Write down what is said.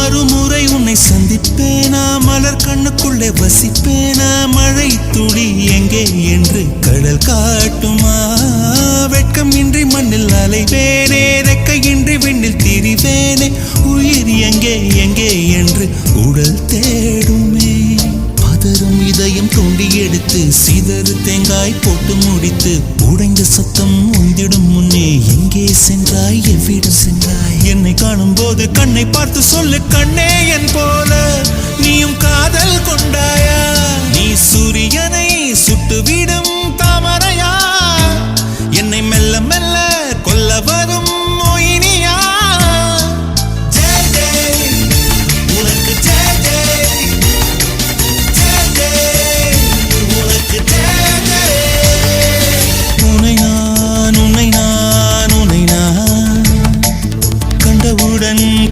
மறுமுறை உன்னை சந்திப்பேனா மலர் கண்ணுக்குள்ளே வசிப்பேனா மழை துளி எங்கே என்று கடல் காட்டுமா வெட்கம் இன்றி மண்ணில் அலைவேனே ரெக்கையின்றி விண்ணில் திரிவேனே உயிர் எங்கே எங்கே என்று உடல் தேடுமே பதறும் இதயம் தோண்டி எடுத்து சிதறு தேங்காய் போட்டு முடித்து உடைந்த சத்தம் உந்திடும் முன்னே எங்கே சென்றாய் எவ்விடம் சென்றாய் என்னை காணும் போது கண்ணை பார்த்து சொல்லு கண்ணே என் போல நீயும் காதல் கொண்டாயா நீ சூரியனை சுட்டுவிடும்